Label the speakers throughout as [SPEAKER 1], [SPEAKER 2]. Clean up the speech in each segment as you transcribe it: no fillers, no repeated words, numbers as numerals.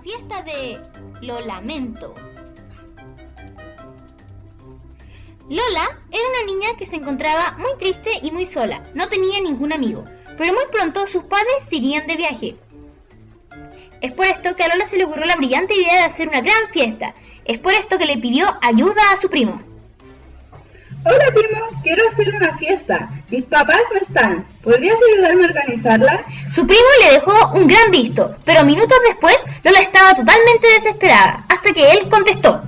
[SPEAKER 1] fiesta de Lo Lamento. Lola era una niña que se encontraba muy triste y muy sola, no tenía ningún amigo, pero muy pronto sus padres se irían de viaje. Es por esto que a Lola se le ocurrió la brillante idea de hacer una gran fiesta. Es por esto que le pidió ayuda a su primo.
[SPEAKER 2] Hola primo, quiero hacer una fiesta. Mis papás no están. ¿Podrías ayudarme a organizarla?
[SPEAKER 1] Su primo le dejó un gran visto, pero minutos después Lola estaba totalmente desesperada, hasta que él contestó.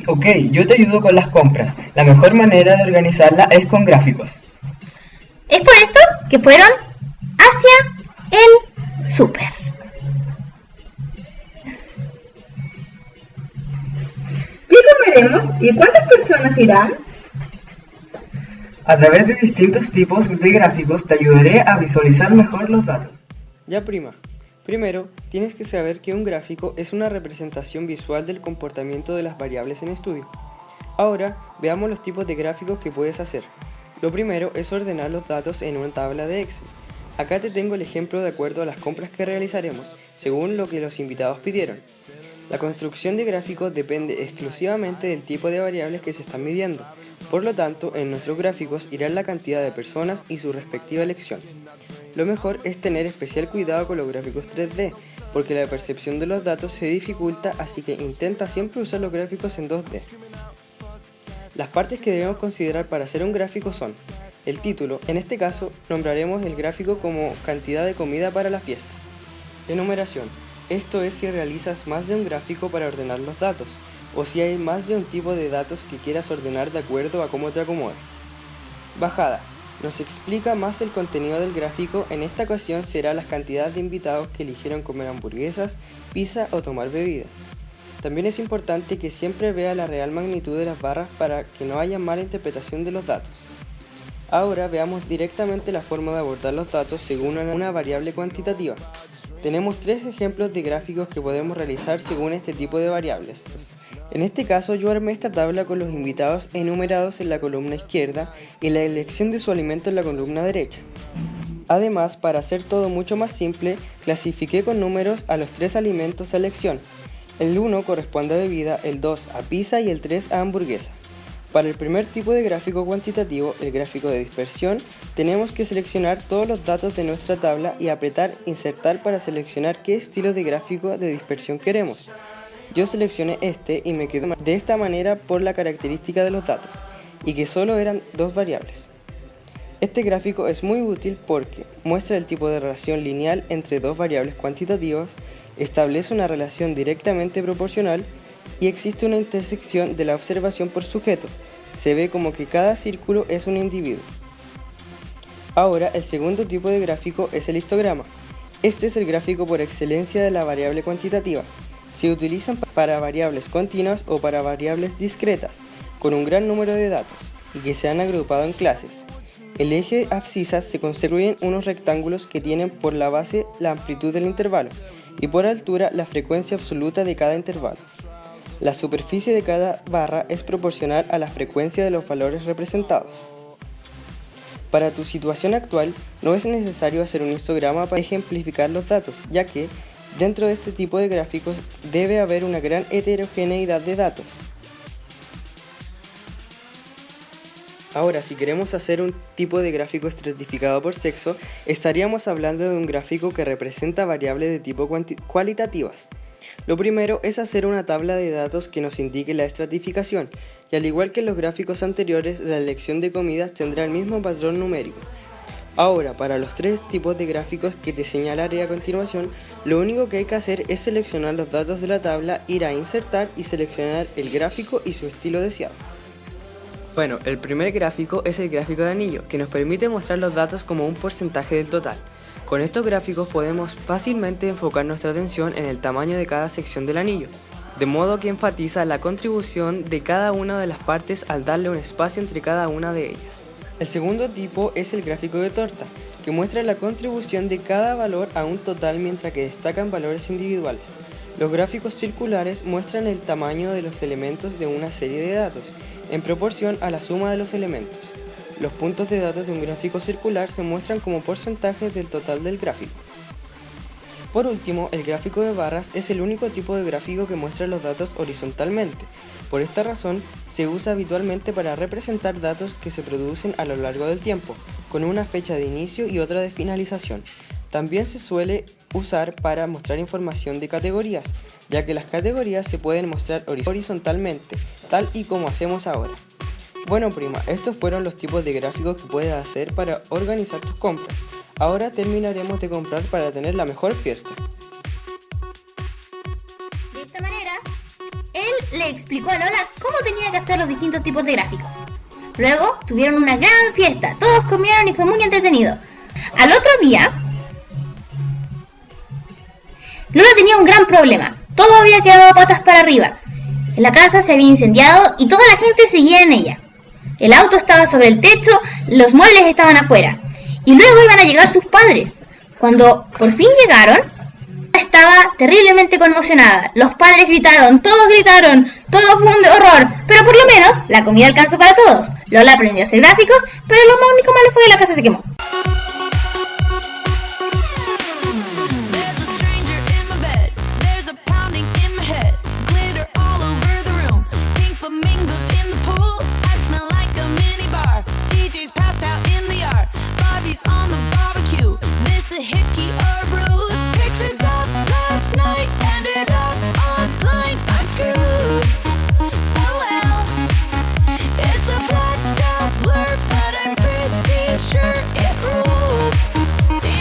[SPEAKER 3] Ok, yo te ayudo con las compras. La mejor manera de organizarla es con gráficos.
[SPEAKER 1] Es por esto que fueron hacia el súper.
[SPEAKER 2] ¿Qué comeremos y cuántas personas irán?
[SPEAKER 3] A través de distintos tipos de gráficos te ayudaré a visualizar mejor los datos.
[SPEAKER 4] Ya prima, primero tienes que saber que un gráfico es una representación visual del comportamiento de las variables en estudio. Ahora veamos los tipos de gráficos que puedes hacer. Lo primero es ordenar los datos en una tabla de Excel. Acá te tengo el ejemplo de acuerdo a las compras que realizaremos, según lo que los invitados pidieron. La construcción de gráficos depende exclusivamente del tipo de variables que se están midiendo. Por lo tanto, en nuestros gráficos irán la cantidad de personas y su respectiva elección. Lo mejor es tener especial cuidado con los gráficos 3D, porque la percepción de los datos se dificulta, así que intenta siempre usar los gráficos en 2D. Las partes que debemos considerar para hacer un gráfico son el título, en este caso nombraremos el gráfico como cantidad de comida para la fiesta. Enumeración, esto es si realizas más de un gráfico para ordenar los datos, o si hay más de un tipo de datos que quieras ordenar de acuerdo a cómo te acomode. Bajada, nos explica más el contenido del gráfico, en esta ocasión será la cantidad de invitados que eligieron comer hamburguesas, pizza o tomar bebida. También es importante que siempre vea la real magnitud de las barras para que no haya mala interpretación de los datos. Ahora veamos directamente la forma de abordar los datos según una variable cuantitativa. Tenemos tres ejemplos de gráficos que podemos realizar según este tipo de variables. En este caso yo armé esta tabla con los invitados enumerados en la columna izquierda y la elección de su alimento en la columna derecha. Además, para hacer todo mucho más simple, clasifiqué con números a los tres alimentos a elección. El 1 corresponde a bebida, el 2 a pizza y el 3 a hamburguesa. Para el primer tipo de gráfico cuantitativo, el gráfico de dispersión, tenemos que seleccionar todos los datos de nuestra tabla y apretar Insertar para seleccionar qué estilo de gráfico de dispersión queremos. Yo seleccioné este y me quedó de esta manera por la característica de los datos, y que solo eran dos variables. Este gráfico es muy útil porque muestra el tipo de relación lineal entre dos variables cuantitativas, establece una relación directamente proporcional y existe una intersección de la observación por sujeto. Se ve como que cada círculo es un individuo. Ahora, el segundo tipo de gráfico es el histograma. Este es el gráfico por excelencia de la variable cuantitativa. Se utilizan para variables continuas o para variables discretas, con un gran número de datos, y que se han agrupado en clases. El eje abscisas se construyen unos rectángulos que tienen por la base la amplitud del intervalo, y por altura la frecuencia absoluta de cada intervalo. La superficie de cada barra es proporcional a la frecuencia de los valores representados. Para tu situación actual, no es necesario hacer un histograma para ejemplificar los datos, ya que dentro de este tipo de gráficos debe haber una gran heterogeneidad de datos. Ahora, si queremos hacer un tipo de gráfico estratificado por sexo, estaríamos hablando de un gráfico que representa variables de tipo cualitativas. Lo primero es hacer una tabla de datos que nos indique la estratificación, y al igual que en los gráficos anteriores, la elección de comidas tendrá el mismo patrón numérico. Ahora, para los tres tipos de gráficos que te señalaré a continuación, lo único que hay que hacer es seleccionar los datos de la tabla, ir a Insertar y seleccionar el gráfico y su estilo deseado. Bueno, el primer gráfico es el gráfico de anillo, que nos permite mostrar los datos como un porcentaje del total. Con estos gráficos podemos fácilmente enfocar nuestra atención en el tamaño de cada sección del anillo, de modo que enfatiza la contribución de cada una de las partes al darle un espacio entre cada una de ellas. El segundo tipo es el gráfico de torta, que muestra la contribución de cada valor a un total mientras que destacan valores individuales. Los gráficos circulares muestran el tamaño de los elementos de una serie de datos, en proporción a la suma de los elementos. Los puntos de datos de un gráfico circular se muestran como porcentajes del total del gráfico. Por último, el gráfico de barras es el único tipo de gráfico que muestra los datos horizontalmente. Por esta razón, se usa habitualmente para representar datos que se producen a lo largo del tiempo, con una fecha de inicio y otra de finalización. También se suele usar para mostrar información de categorías, ya que las categorías se pueden mostrar horizontalmente, tal y como hacemos ahora. Bueno prima, estos fueron los tipos de gráficos que puedes hacer para organizar tus compras. Ahora terminaremos de comprar para tener la mejor fiesta.
[SPEAKER 1] De esta manera, él le explicó a Lola cómo tenía que hacer los distintos tipos de gráficos. Luego tuvieron una gran fiesta, todos comieron y fue muy entretenido. Al otro día, Lola tenía un gran problema, todo había quedado patas para arriba. La casa se había incendiado y toda la gente seguía en ella. El auto estaba sobre el techo, los muebles estaban afuera. Y luego iban a llegar sus padres. Cuando por fin llegaron, estaba terriblemente conmocionada. Los padres gritaron, todo fue un horror. Pero por lo menos, la comida alcanzó para todos. Lola aprendió a hacer gráficos, pero lo único malo fue que la casa se quemó.